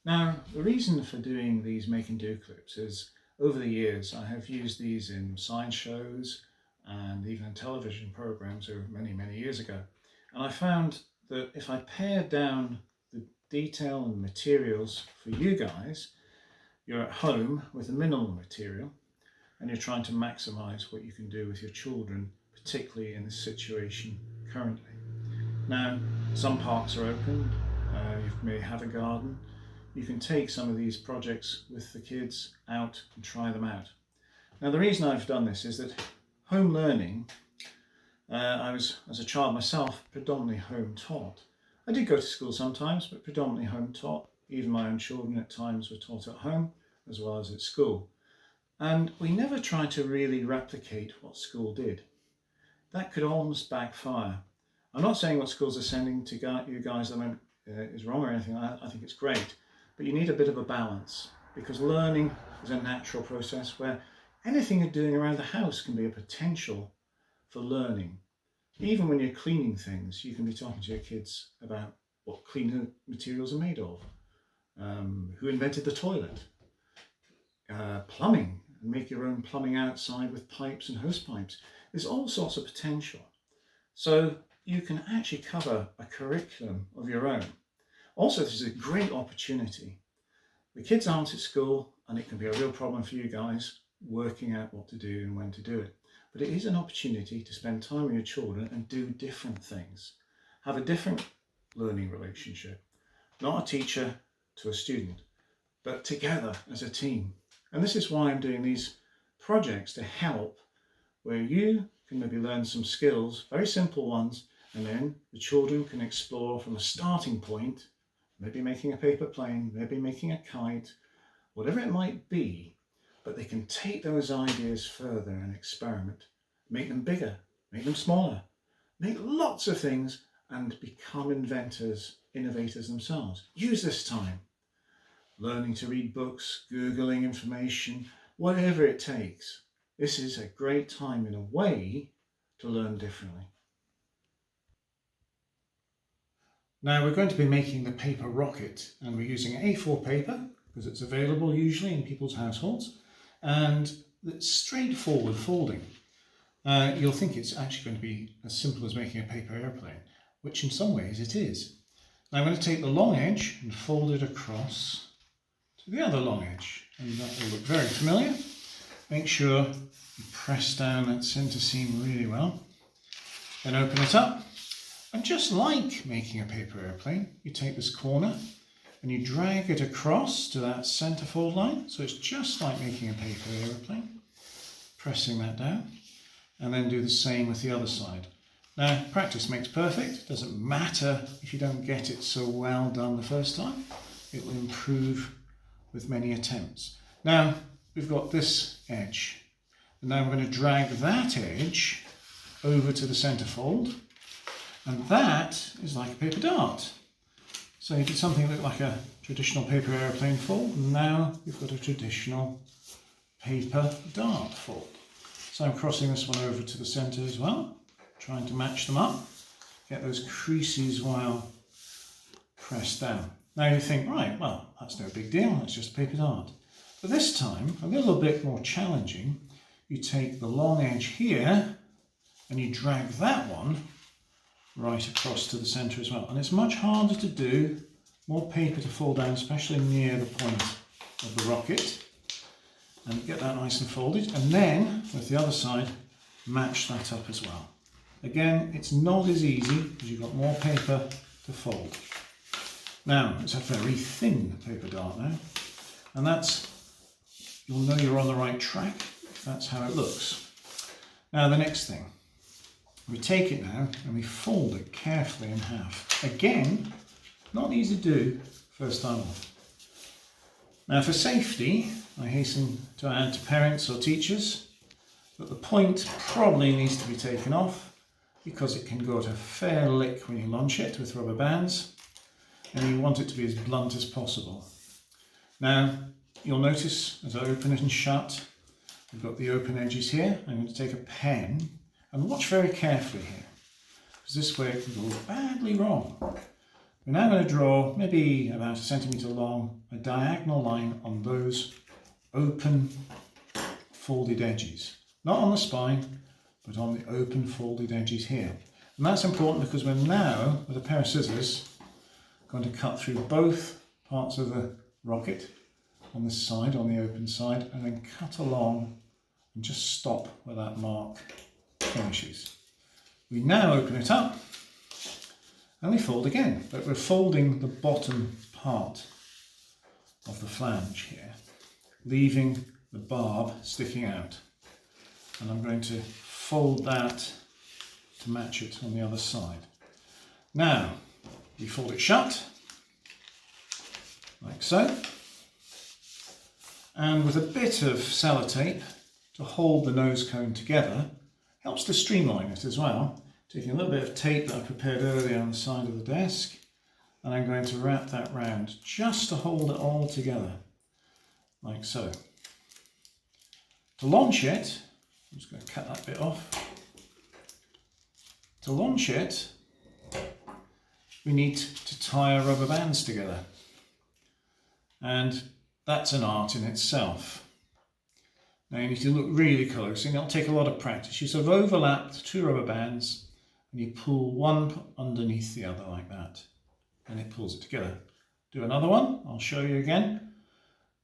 Now, the reason for doing these make and do clips is over the years I have used these in science shows and even in television programs over many years ago. And I found that if I pared down the detail and materials for you guys, you're at home with a minimal material and you're trying to maximize what you can do with your children, particularly in this situation currently. Now, some parks are open, you may have a garden. You can take some of these projects with the kids out and try them out. Now, the reason I've done this is that home learning, I was, as a child myself, predominantly home taught. I did go to school sometimes, but predominantly home taught. Even my own children at times were taught at home as well as at school. And we never tried to really replicate what school did. That could almost backfire. I'm not saying what schools are sending to you guys is wrong or anything. I think it's great. But you need a bit of a balance, because learning is a natural process where anything you're doing around the house can be a potential for learning. Even when you're cleaning things, you can be talking to your kids about what cleaner materials are made of, who invented the toilet, plumbing, and make your own plumbing outside with pipes and hose pipes. There's all sorts of potential. So you can actually cover a curriculum of your own. Also, this is a great opportunity. The kids aren't at school, and it can be a real problem for you guys working out what to do and when to do it. But it is an opportunity to spend time with your children and do different things. Have a different learning relationship. Not a teacher to a student, but together as a team. And this is why I'm doing these projects, to help where you can maybe learn some skills, very simple ones, and then the children can explore from a starting point, maybe making a paper plane, maybe making a kite, whatever it might be, but they can take those ideas further and experiment, make them bigger, make them smaller, make lots of things and become inventors, innovators themselves. Use this time. Learning to read books, Googling information, whatever it takes. This is a great time in a way to learn differently. Now we're going to be making the paper rocket, and we're using A4 paper because it's available usually in people's households, and it's straightforward folding. You'll think it's actually going to be as simple as making a paper airplane, which in some ways it is. Now I'm going to take the long edge and fold it across to the other long edge, and that will look very familiar. Make sure you press down that centre seam really well, then open it up, and just like making a paper airplane, you take this corner and you drag it across to that centre fold line, so it's just like making a paper airplane, pressing that down, and then do the same with the other side. Now, practice makes perfect. It doesn't matter if you don't get it so well done the first time. It will improve with many attempts. Now, we've got this edge. And now I'm going to drag that edge over to the centre fold. And that is like a paper dart. So you did something that looked like a traditional paper airplane fold, and now you've got a traditional paper dart fold. So I'm crossing this one over to the centre as well, trying to match them up, get those creases while pressed down. Now you think, right, well, that's no big deal, that's just a paper dart. But this time, a little bit more challenging. You take the long edge here and you drag that one right across to the centre as well. And it's much harder to do, more paper to fall down, especially near the point of the rocket. And get that nice and folded. And then, with the other side, match that up as well. Again, it's not as easy because you've got more paper to fold. Now, it's a very thin paper dart now. And that's, you'll know you're on the right track. That's how it looks. Now, the next thing. We take it now and we fold it carefully in half. Again, not easy to do first time off. Now for safety, I hasten to add to parents or teachers that the point probably needs to be taken off because it can go at a fair lick when you launch it with rubber bands, and you want it to be as blunt as possible. Now you'll notice as I open it and shut, we've got the open edges here. I'm going to take a pen and watch very carefully here, because this way it can go badly wrong. We're now going to draw maybe about 1 centimetre long, a diagonal line on those open folded edges. Not on the spine, but on the open folded edges here. And that's important because we're now, with a pair of scissors, going to cut through both parts of the rocket on this side, on the open side, and then cut along and just stop where that mark finishes. We now open it up and we fold again, but we're folding the bottom part of the flange here, leaving the barb sticking out. And I'm going to fold that to match it on the other side. Now, we fold it shut, like so, and with a bit of sellotape to hold the nose cone together, helps to streamline it as well. Taking a little bit of tape that I prepared earlier on the side of the desk, and I'm going to wrap that round just to hold it all together, like so. To launch it, I'm just going to cut that bit off. To launch it, we need to tie our rubber bands together, and that's an art in itself. Now you need to look really close, and it'll take a lot of practice. You sort of overlap the two rubber bands and you pull one underneath the other like that, and it pulls it together. Do another one, I'll show you again,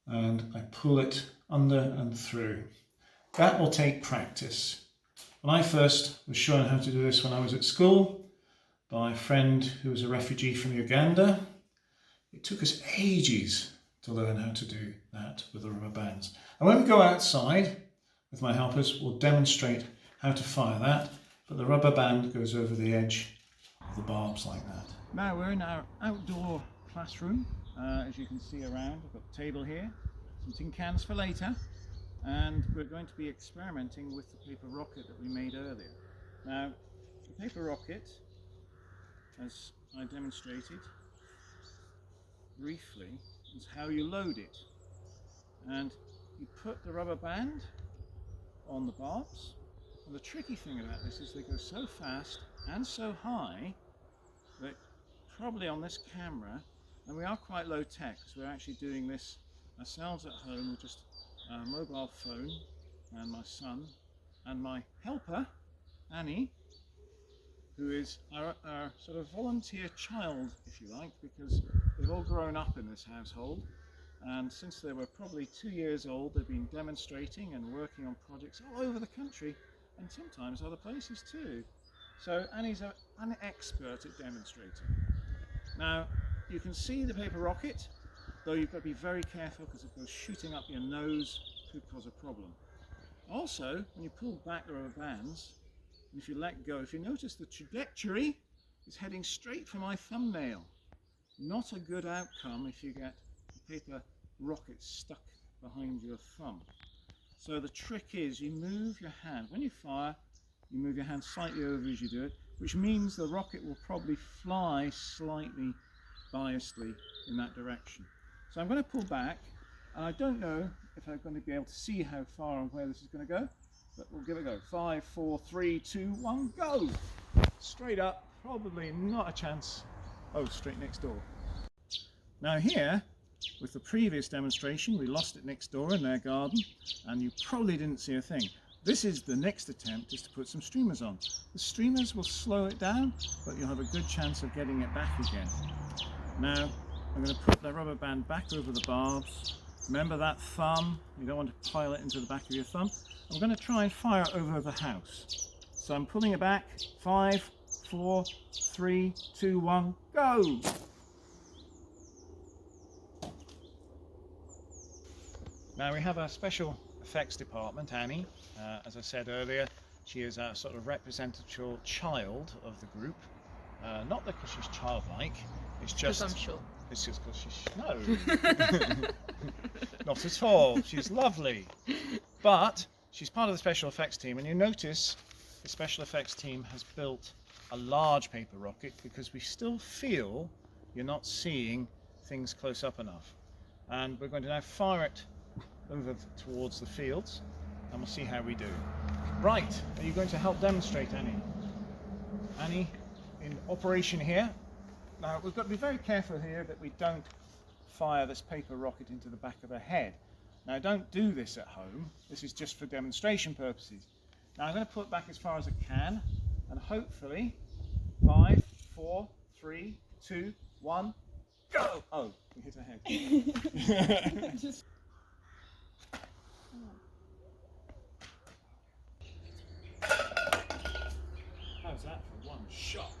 and I pull it under and through. That will take practice. When I first was shown how to do this when I was at school by a friend who was a refugee from Uganda, it took us ages to learn how to do that with the rubber bands. And when we go outside with my helpers, we'll demonstrate how to fire that, but the rubber band goes over the edge of the barbs like that. Now we're in our outdoor classroom, as you can see around. I've got a table here, some tin cans for later, and we're going to be experimenting with the paper rocket that we made earlier. Now, the paper rocket, as I demonstrated briefly, is how you load it. And you put the rubber band on the barbs, and the tricky thing about this is they go so fast and so high that probably on this camera, and we are quite low tech because we're actually doing this ourselves at home with just a mobile phone and my son and my helper Annie, who is our sort of volunteer child, if you like, because they've all grown up in this household, and since they were probably 2 years old they've been demonstrating and working on projects all over the country and sometimes other places too. So Annie's an expert at demonstrating. Now you can see the paper rocket, though you've got to be very careful because if it goes shooting up your nose it could cause a problem. Also, when you pull back the rubber bands, and if you let go, if you notice the trajectory is heading straight for my thumbnail. Not a good outcome if you get the paper rocket stuck behind your thumb. So the trick is you move your hand. When you fire, you move your hand slightly over as you do it, which means the rocket will probably fly slightly biasedly in that direction. So I'm going to pull back, and I don't know if I'm going to be able to see how far and where this is going to go, but we'll give it a go. 5, 4, 3, 2, 1, go! Straight up, probably not a chance. Oh, straight next door. Now here, with the previous demonstration, we lost it next door in their garden, and you probably didn't see a thing. This is the next attempt, is to put some streamers on. The streamers will slow it down, but you'll have a good chance of getting it back again. Now, I'm going to put the rubber band back over the barbs. Remember that thumb, you don't want to pile it into the back of your thumb. I'm going to try and fire it over the house. So I'm pulling it back. 5, 4, 3, 2, 1, go! Now we have a special effects department, Annie. As I said earlier, she is a sort of representative child of the group. Not because she's childlike, it's just... Because I'm sure. It's just because she's... No! Not at all, she's lovely. But she's part of the special effects team, and you notice the special effects team has built a large paper rocket because we still feel you're not seeing things close up enough. And we're going to now fire it over towards the fields, and we'll see how we do. Right, are you going to help demonstrate, Annie? Annie, in operation here. Now we've got to be very careful here that we don't fire this paper rocket into the back of her head. Now don't do this at home, this is just for demonstration purposes. Now I'm going to put it back as far as I can, and hopefully 5, 4, 3, 2, 1, go! Oh, we hit her head. How's that for one shot?